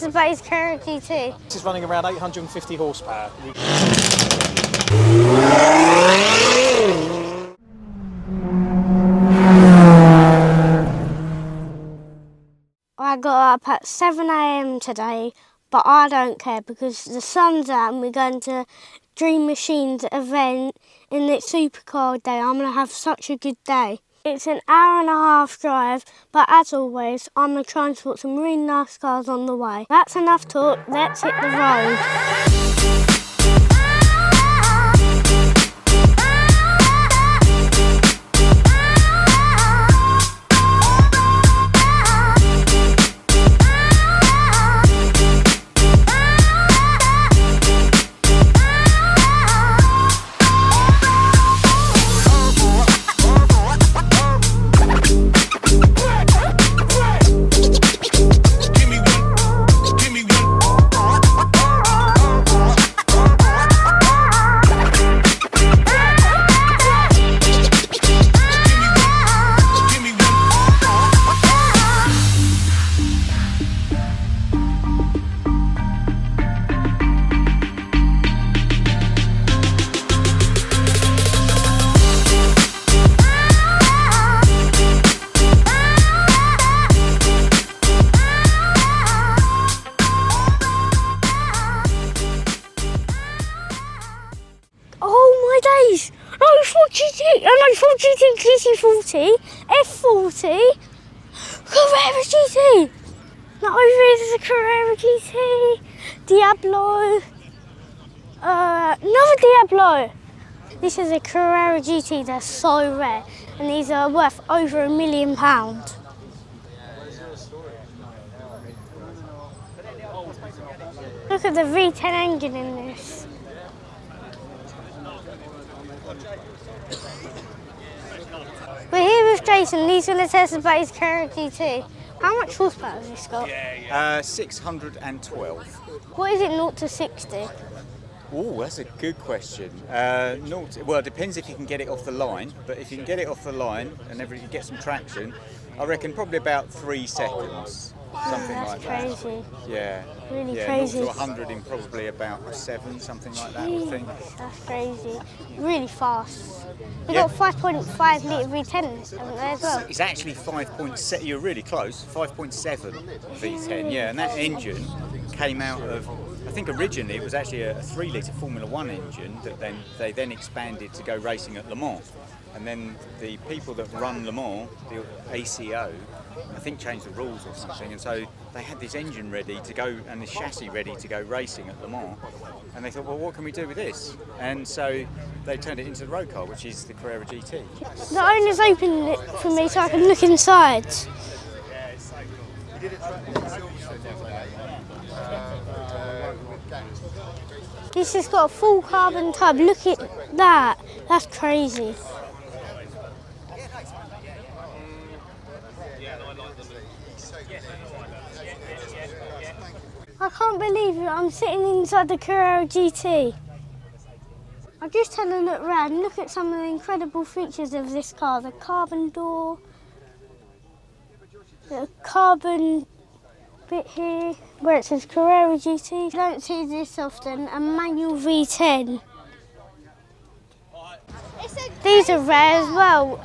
test about his Carrera GT. This is running around 850 horsepower. I got up at 7 AM today, but I don't care because the sun's out and we're going to Dream Machines event in its Supercar day. I'm going to have such a good day. It's an hour and a half drive, but as always, I'm going to try and spot some really nice cars on the way. That's enough talk, let's hit the road. GT40, F40, Carrera GT. Now over here there's a Carrera GT, Diablo, another Diablo. This is a Carrera GT, they're so rare and these are worth over £1 million. Look at the V10 engine in this. We're here with Jason, he's going to test about his Carrera GT. How much horsepower has this got? 612. What is it 0 to 60? Oh, that's a good question. Well, it depends if you can get it off the line, but if you can get it off the line and you get some traction, I reckon probably about 3 seconds. Something like that. That's crazy. Yeah. Really crazy. 0 to 100 in probably about 7, something like that, I think. That's crazy. Really fast. They got 5.5 litre V10, haven't they, as well? It's actually 5.7, you're really close, 5.7 V10, yeah, and that engine came out of, I think originally it was actually a 3 litre Formula 1 engine that they then expanded to go racing at Le Mans. And then the people that run Le Mans, the ACO, I think changed the rules or something, and so they had this engine ready to go and this chassis ready to go racing at Le Mans. And they thought, well, what can we do with this? And so they turned it into the road car, which is the Carrera GT. The owner's opened it for me so I can look inside. This has got a full carbon tub. Look at that. That's crazy. I can't believe it, I'm sitting inside the Carrera GT. I just had a look around and look at some of the incredible features of this car. The carbon door, the carbon bit here where it says Carrera GT. You don't see this often, a manual V10. These are rare as well,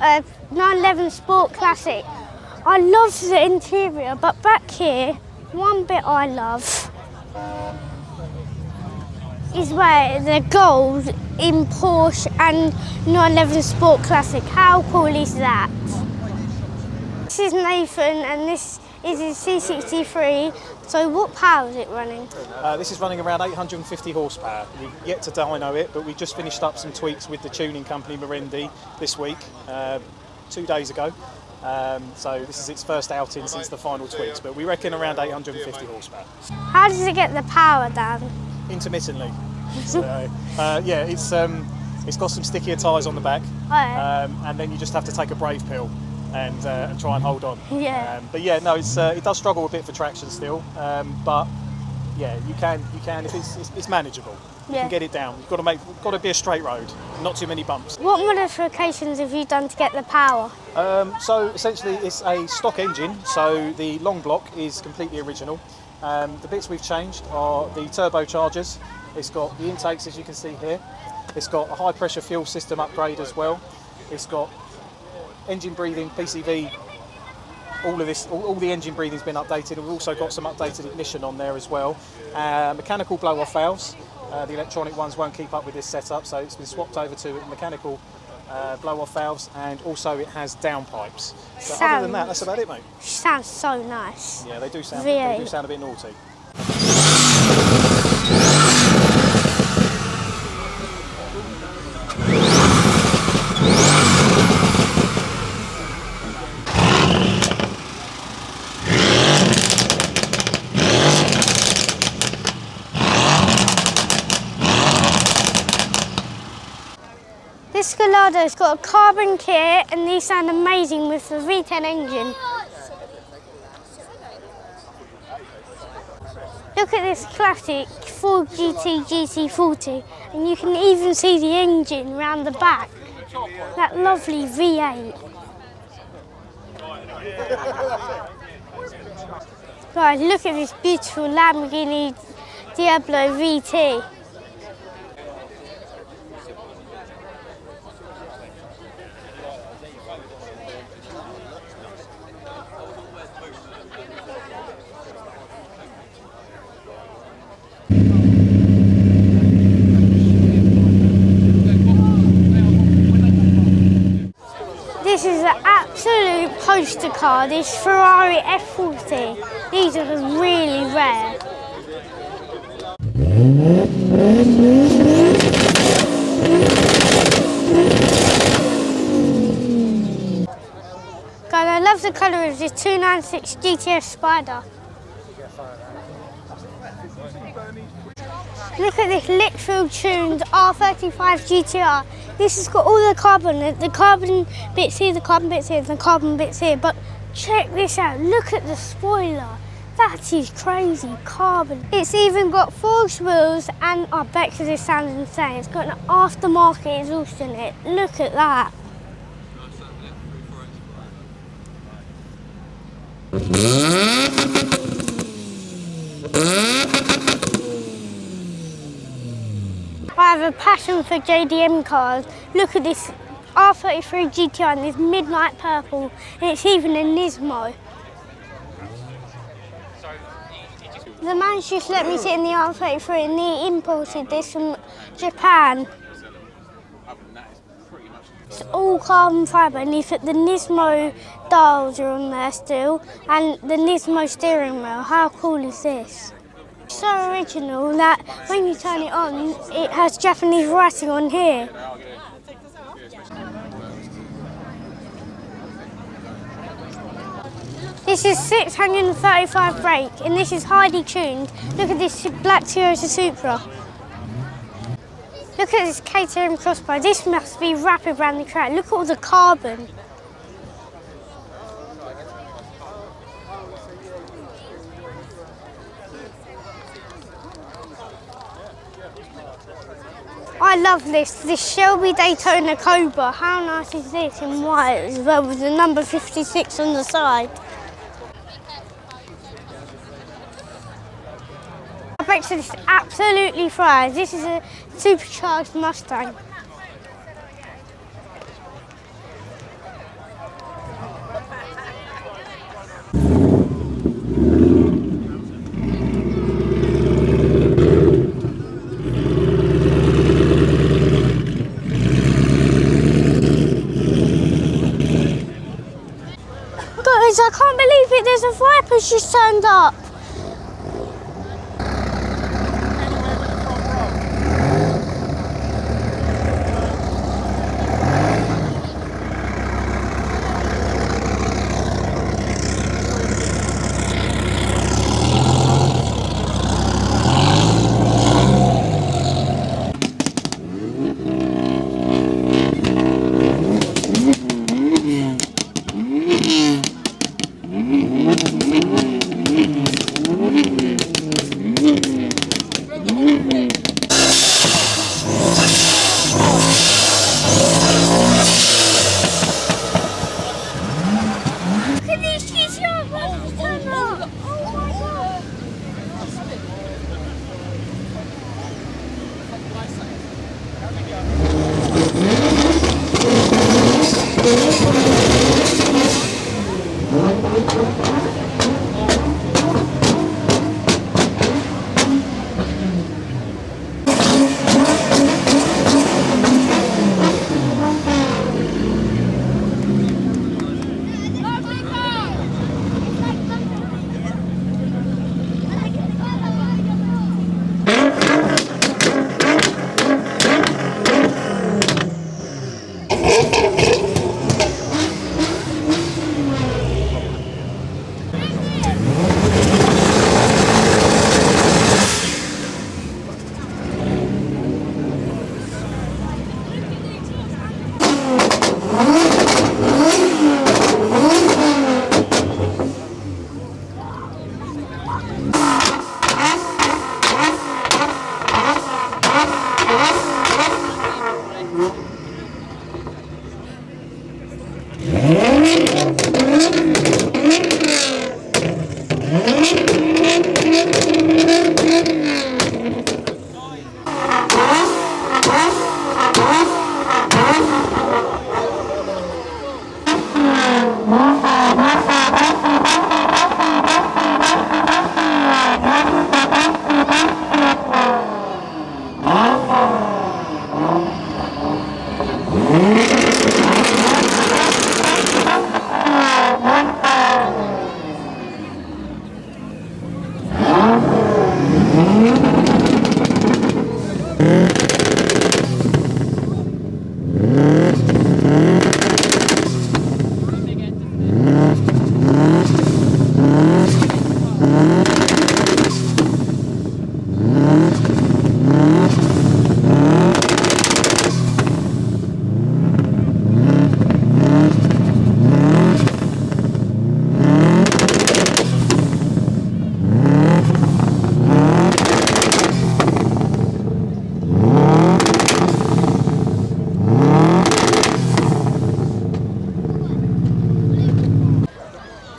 911 Sport Classic. I love the interior, but back here, one bit I love is where the gold in Porsche and 911 Sport Classic. How cool is that? This is Nathan and this is his C63. So what power is it running? This is running around 850 horsepower. We've yet to dyno it, but we just finished up some tweaks with the tuning company Marendi this week, 2 days ago. So this is its first outing since the final tweaks, but we reckon around 850 horsepower. How does it get the power down? Intermittently. So, yeah, it's got some stickier tyres on the back, and then you just have to take a brave pill and try and hold on. Yeah. But yeah, no, it does struggle a bit for traction still, but yeah, you can if it's manageable. You can get it down. You've got to be a straight road, not too many bumps. What modifications have you done to get the power? So essentially it's a stock engine, so the long block is completely original. The bits we've changed are the turbochargers. It's got the intakes, as you can see here. It's got a high pressure fuel system upgrade as well. It's got engine breathing, PCV, all of this, all the engine breathing's been updated. We've also got some updated ignition on there as well. Mechanical blow-off valves. The electronic ones won't keep up with this setup, so it's been swapped over to mechanical blow-off valves, and also it has downpipes. So other than that, that's about it, mate. Sounds so nice. Yeah, they do sound a bit naughty. This Galado's got a carbon kit and these sound amazing with the V10 engine. Look at this classic Ford GT GT40 and you can even see the engine round the back. That lovely V8. Guys, look at this beautiful Lamborghini Diablo VT. This is an absolute poster car, this Ferrari F40. These are really rare. God, I love the colour of this 296 GTS Spider. Look at this Litchfield tuned R35 GTR. This has got all the carbon bits here, the carbon bits here, the carbon bits here. But check this out, look at the spoiler. That is crazy, carbon. It's even got forged wheels and, I bet you this sounds insane, it's got an aftermarket exhaust in it. Look at that. I have a passion for JDM cars. Look at this R33 GTR and this midnight purple, and it's even a Nismo. The man's just let me sit in the R33 and he imported this from Japan. It's all carbon fibre and he put the Nismo dials are on there still and the Nismo steering wheel. How cool is this? So original that when you turn it on, it has Japanese writing on here. This is 635 brake and this is highly tuned. Look at this black Toyota Supra. Look at this KTM Crossbar. This must be rapid around the track. Look at all the carbon. I love this Shelby Daytona Cobra. How nice is this in white as well with the number 56 on the side. I bet you this absolutely fries. This is a supercharged Mustang. Guys, I can't believe it, there's a Viper's just turned up.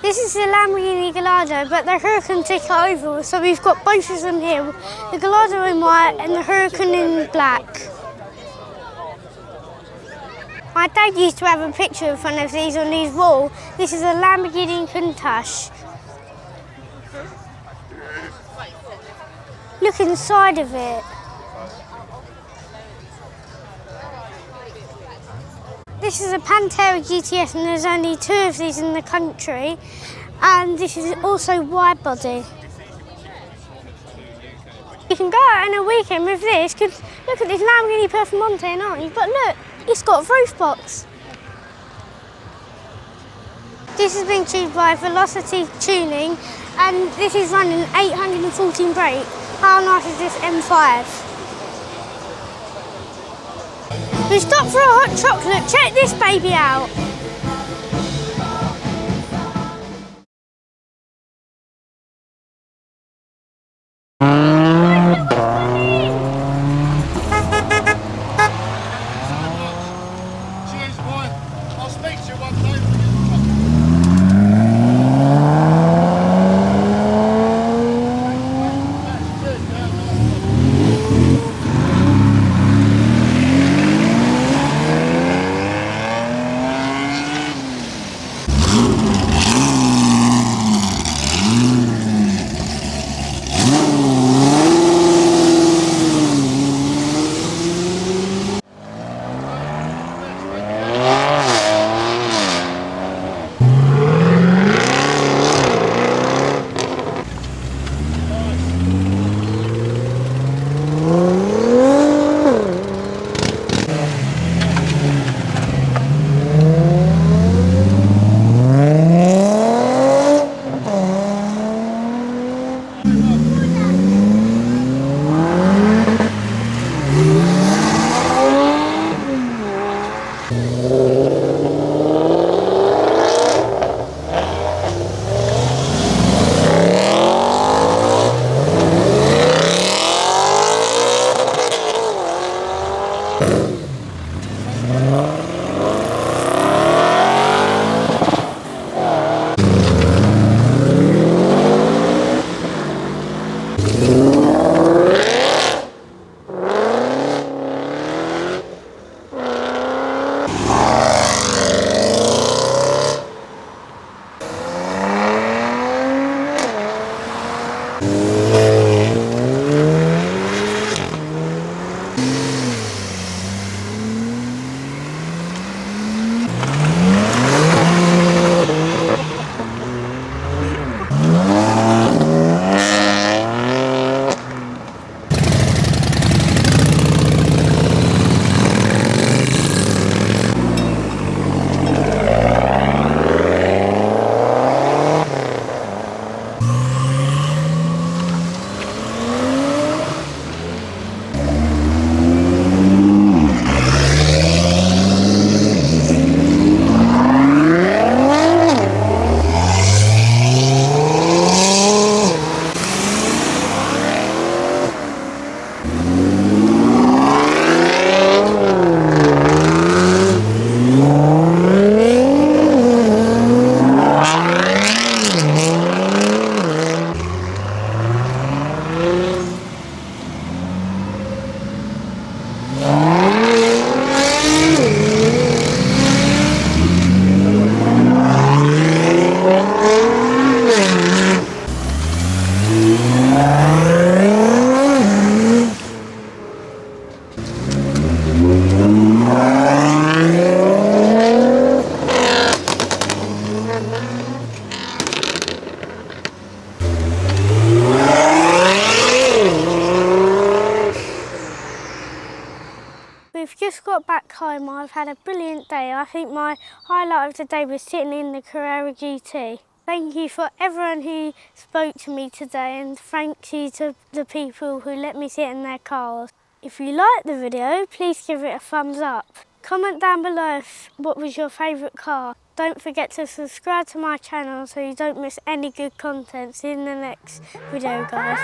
This is the Lamborghini Gallardo, but the Huracan took it over, so we've got both of them here. The Gallardo in white and the Huracan in black. My dad used to have a picture of one of these on his wall. This is a Lamborghini Countach. Look inside of it. This is a Pantera GTS and there's only 2 of these in the country. And this is also wide body. You can go out on a weekend with this, because look at this Lamborghini Performante, aren't you? But look, it's got a roof box. This has been tuned by Velocity Tuning and this is running 814 brake. How nice is this M5? We stopped for a hot chocolate. Check this baby out. Cheers, boy. I'll speak to you one day. got back home, I've had a brilliant day. I think my highlight of the day was sitting in the Carrera GT. Thank you for everyone who spoke to me today, and thank you to the people who let me sit in their cars. If you liked the video, please give it a thumbs up. Comment down below what was your favourite car. Don't forget to subscribe to my channel so you don't miss any good content. See you in the next video, guys.